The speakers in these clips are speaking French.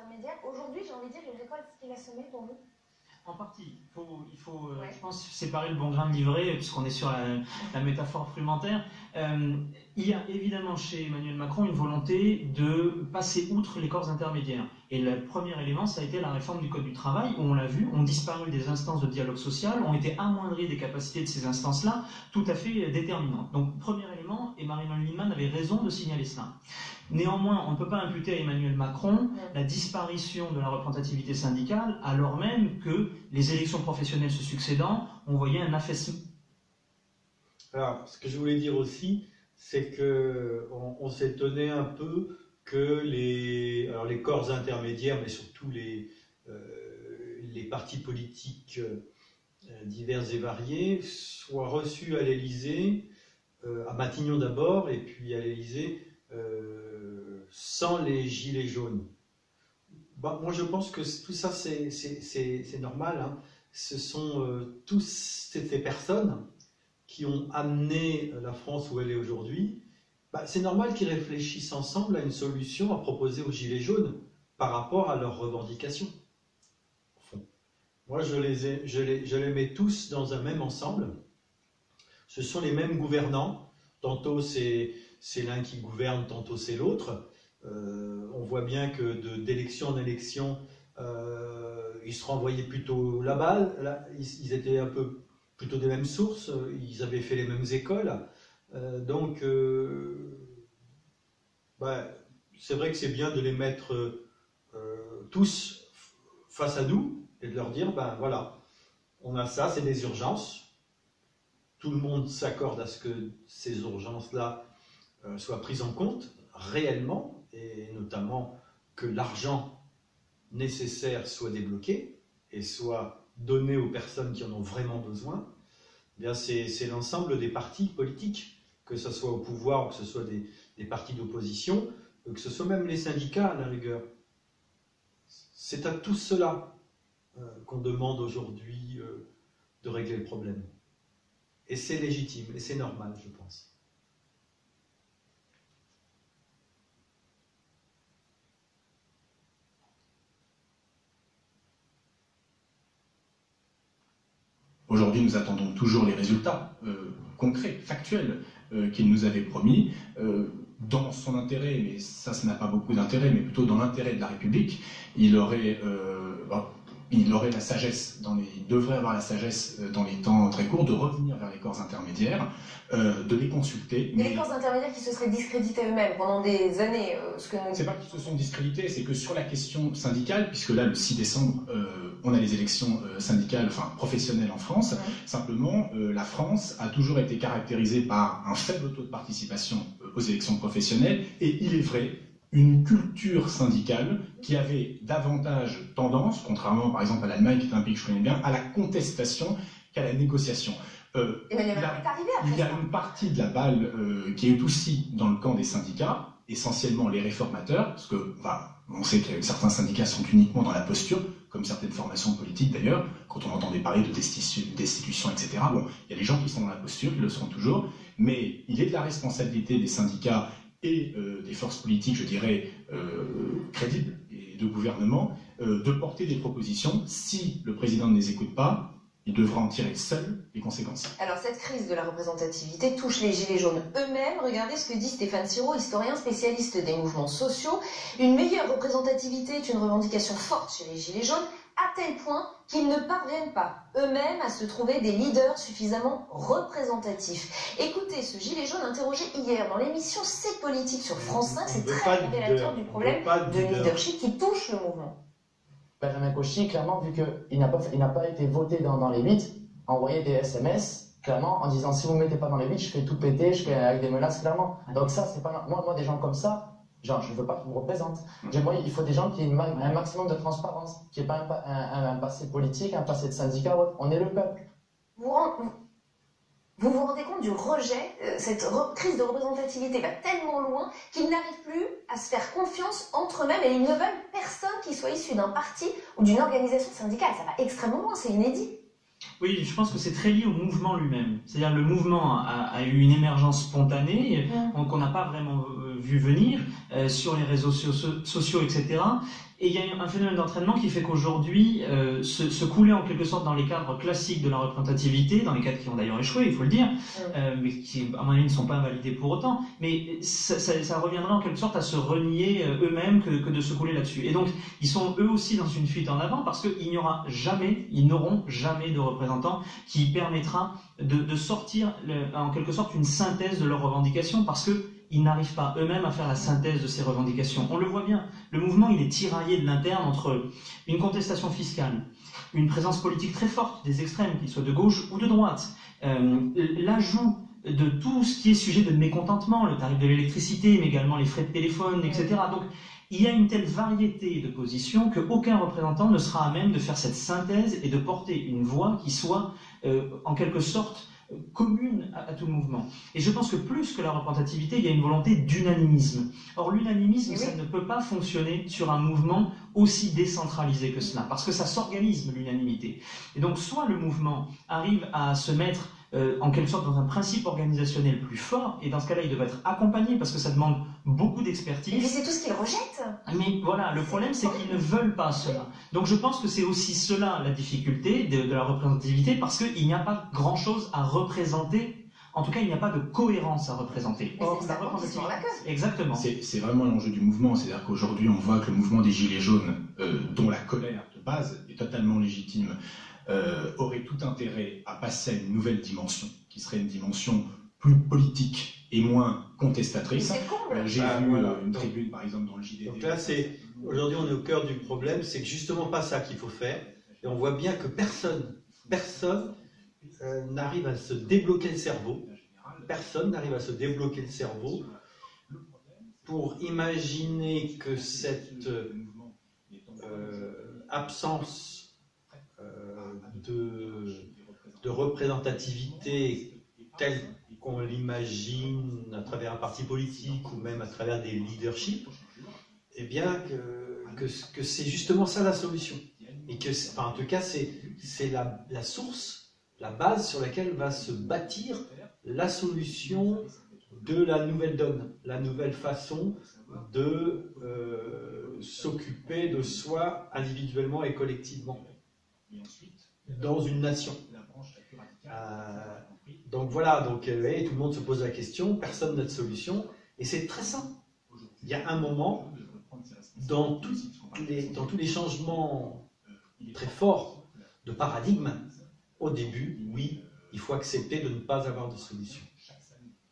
intermédiaires. Aujourd'hui, j'ai envie de dire, il récolte ce qu'il a semé pour vous. En partie. Je pense, séparer le bon grain de l'ivraie, puisqu'on est sur la métaphore frumentaire. Il y a évidemment chez Emmanuel Macron une volonté de passer outre les corps intermédiaires. Et le premier élément, ça a été la réforme du Code du travail, où on l'a vu, ont disparu des instances de dialogue social, ont été amoindries des capacités de ces instances-là, tout à fait déterminantes. Donc, premier élément, et Marie-Noëlle Lienemann avait raison de signaler cela. Néanmoins, on ne peut pas imputer à Emmanuel Macron la disparition de la représentativité syndicale, alors même que les élections professionnelles se succédant, on voyait un affaissement. Alors, ce que je voulais dire aussi, c'est qu'on s'étonnait un peu que les corps intermédiaires, mais surtout les partis politiques divers et variés, soient reçus à l'Élysée, à Matignon d'abord, et puis à l'Élysée, sans les gilets jaunes. Bon, moi je pense que tout ça c'est normal, hein. Ce sont tous ces personnes qui ont amené la France où elle est aujourd'hui. C'est normal qu'ils réfléchissent ensemble à une solution à proposer aux gilets jaunes par rapport à leurs revendications. Au fond. Moi je les mets tous dans un même ensemble. Ce sont les mêmes gouvernants, tantôt c'est l'un qui gouverne, tantôt c'est l'autre. On voit bien que d'élection en élection, ils se renvoyaient plutôt là-bas. Là, ils étaient un peu plutôt des mêmes sources, ils avaient fait les mêmes écoles. Donc, c'est vrai que c'est bien de les mettre tous face à nous et de leur dire, voilà, on a ça, c'est des urgences. Tout le monde s'accorde à ce que ces urgences-là soient prises en compte réellement, et notamment que l'argent nécessaire soit débloqué et soit donné aux personnes qui en ont vraiment besoin. Eh bien, c'est l'ensemble des partis politiques, que ce soit au pouvoir, que ce soit des partis d'opposition, que ce soit même les syndicats à la rigueur. C'est à tout cela qu'on demande aujourd'hui de régler le problème. Et c'est légitime, et c'est normal, je pense. Aujourd'hui, nous attendons toujours les résultats concrets, factuels, qu'il nous avait promis. Dans son intérêt, mais ça n'a pas beaucoup d'intérêt, mais plutôt dans l'intérêt de la République, il aurait la sagesse, il devrait avoir la sagesse dans les temps très courts de revenir vers les corps intermédiaires, de les consulter. Mais les corps intermédiaires qui se seraient discrédités eux-mêmes pendant des années. C'est pas qu'ils se sont discrédités, c'est que sur la question syndicale, puisque là le 6 décembre, on a les élections syndicales, enfin professionnelles en France, simplement la France a toujours été caractérisée par un faible taux de participation aux élections professionnelles, et il est vrai, une culture syndicale qui avait davantage tendance, contrairement par exemple à l'Allemagne qui est un pays que je connais bien, à la contestation qu'à la négociation. Il y a une partie de la balle qui est aussi dans le camp des syndicats, essentiellement les réformateurs, parce que on sait que certains syndicats sont uniquement dans la posture, comme certaines formations politiques d'ailleurs, quand on entendait parler de destitution, etc. Bon, il y a des gens qui sont dans la posture, ils le seront toujours, mais il est de la responsabilité des syndicats et des forces politiques, je dirais, crédibles et de gouvernement, de porter des propositions. Si le président ne les écoute pas, il devra en tirer seul les conséquences. Alors cette crise de la représentativité touche les gilets jaunes eux-mêmes. Regardez ce que dit Stéphane Siro, historien spécialiste des mouvements sociaux. Une meilleure représentativité est une revendication forte chez les gilets jaunes, à tel point qu'ils ne parviennent pas eux-mêmes à se trouver des leaders suffisamment représentatifs. Écoutez ce gilet jaune interrogé hier dans l'émission C'est politique sur France 5, c'est très révélateur du problème de leadership qui touche le mouvement. Benjamin Cauchy, clairement, vu qu'il n'a pas été voté dans les 8, a envoyé des SMS, clairement, en disant si vous ne me mettez pas dans les 8, je fais tout péter, je fais avec des menaces, clairement. Donc ça, c'est pas... Moi, des gens comme ça, genre, je ne veux pas qu'ils me représentent. Il faut des gens qui aient un maximum de transparence, qui n'aient pas un passé politique, un passé de syndicat, on est le peuple. Vous vous rendez compte du rejet, cette crise de représentativité va tellement loin qu'ils n'arrivent plus à se faire confiance entre eux-mêmes et ils ne veulent personne qui soit issu d'un parti ou d'une organisation syndicale. Ça va extrêmement loin, c'est inédit. Oui, je pense que c'est très lié au mouvement lui-même. C'est-à-dire le mouvement a eu une émergence spontanée qu'on n'a pas vraiment vu venir sur les réseaux sociaux, etc. Et il y a un phénomène d'entraînement qui fait qu'aujourd'hui, se couler en quelque sorte dans les cadres classiques de la représentativité, dans les cadres qui ont d'ailleurs échoué, il faut le dire, mais qui, à mon avis, ne sont pas invalidés pour autant, mais ça reviendrait en quelque sorte à se renier eux-mêmes que de se couler là-dessus. Et donc, ils sont eux aussi dans une fuite en avant parce qu'ils n'auront jamais de représentant qui permettra de sortir en quelque sorte une synthèse de leurs revendications parce que ils n'arrivent pas eux-mêmes à faire la synthèse de ces revendications. On le voit bien, le mouvement il est tiraillé de l'interne entre une contestation fiscale, une présence politique très forte des extrêmes, qu'ils soient de gauche ou de droite, l'ajout de tout ce qui est sujet de mécontentement, le tarif de l'électricité, mais également les frais de téléphone, etc. Donc il y a une telle variété de positions qu'aucun représentant ne sera à même de faire cette synthèse et de porter une voix qui soit en quelque sorte commune à tout le mouvement. Et je pense que plus que la représentativité, il y a une volonté d'unanimisme. Or, l'unanimisme, ça ne peut pas fonctionner sur un mouvement aussi décentralisé que cela, parce que ça s'organise, l'unanimité. Et donc, soit le mouvement arrive à se mettre en quelque sorte dans un principe organisationnel plus fort, et dans ce cas-là, il devrait être accompagné, parce que ça demande beaucoup d'expertise. Et puis c'est tout ce qu'ils rejettent. Mais voilà, le problème, c'est qu'ils ne veulent pas cela. Donc je pense que c'est aussi cela la difficulté de la représentativité, parce qu'il n'y a pas grand-chose à représenter. En tout cas, il n'y a pas de cohérence à représenter. Or, la représentativité, exactement. C'est vraiment l'enjeu du mouvement. C'est-à-dire qu'aujourd'hui, on voit que le mouvement des Gilets jaunes, dont la colère de base est totalement légitime, aurait tout intérêt à passer à une nouvelle dimension, qui serait une dimension plus politique et moins contestatrice. J'ai vu une tribune, par exemple, dans le JDD. Donc là, aujourd'hui, on est au cœur du problème, c'est justement pas ça qu'il faut faire. Et on voit bien que personne n'arrive à se débloquer le cerveau. Personne n'arrive à se débloquer le cerveau pour imaginer que cette absence de représentativité telle qu'on l'imagine à travers un parti politique ou même à travers des leaderships, eh bien que c'est justement ça la solution. Et que, enfin, en tout cas, c'est la source, la base sur laquelle va se bâtir la solution de la nouvelle donne, la nouvelle façon de s'occuper de soi individuellement et collectivement dans une nation. Donc voilà, donc tout le monde se pose la question, personne n'a de solution, et c'est très simple. Il y a un moment, dans tous les changements très forts de paradigme, au début, oui, il faut accepter de ne pas avoir de solution.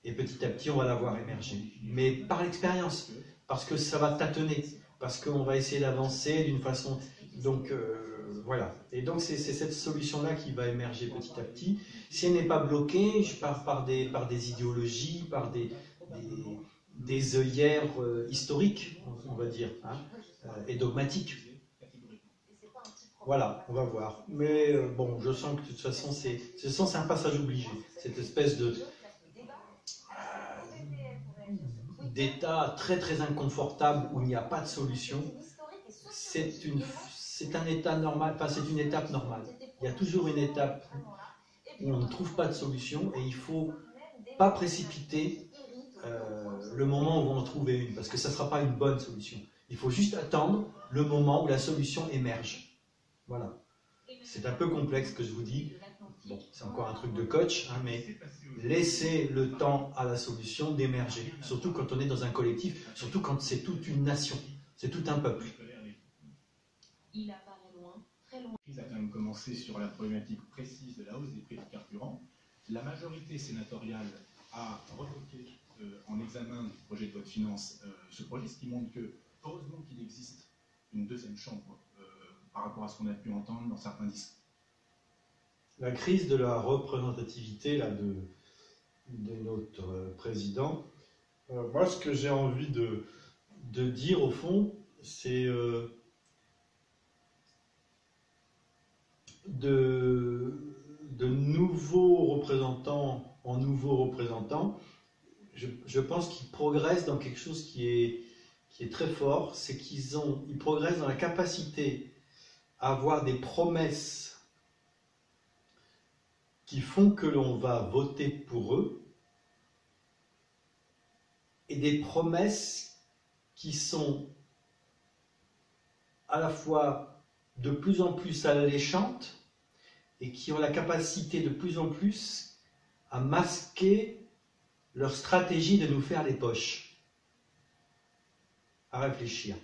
Et petit à petit, on va la voir émerger. Mais par l'expérience, parce que ça va tâtonner, parce qu'on va essayer d'avancer d'une façon... Donc voilà. Et donc c'est cette solution-là qui va émerger petit à petit. Si elle n'est pas bloquée, je pars par des idéologies, par des œillères historiques, on va dire, hein, et dogmatiques. Voilà, on va voir. Mais bon, je sens que de toute façon, c'est un passage obligé. Cette espèce d'état très très inconfortable où il n'y a pas de solution, c'est un état normal, enfin c'est une étape normale. Il y a toujours une étape où on ne trouve pas de solution et il ne faut pas précipiter le moment où on va en trouver une, parce que ça ne sera pas une bonne solution. Il faut juste attendre le moment où la solution émerge. Voilà. C'est un peu complexe ce que je vous dis. Bon, c'est encore un truc de coach, hein, mais laissez le temps à la solution d'émerger. Surtout quand on est dans un collectif, surtout quand c'est toute une nation, c'est tout un peuple. Il apparaît loin, très loin. La crise a quand même commencé sur la problématique précise de la hausse des prix des carburants. La majorité sénatoriale a revoqué en examen du projet de loi de finances ce projet, ce qui montre que, heureusement qu'il existe une deuxième chambre par rapport à ce qu'on a pu entendre dans certains discours. La crise de la représentativité là, de notre président, moi ce que j'ai envie de dire au fond, c'est de nouveaux représentants en nouveaux représentants, je pense qu'ils progressent dans quelque chose qui est très fort, c'est qu'ils progressent dans la capacité à avoir des promesses qui font que l'on va voter pour eux, et des promesses qui sont à la fois de plus en plus alléchantes et qui ont la capacité de plus en plus à masquer leur stratégie de nous faire les poches. À réfléchir.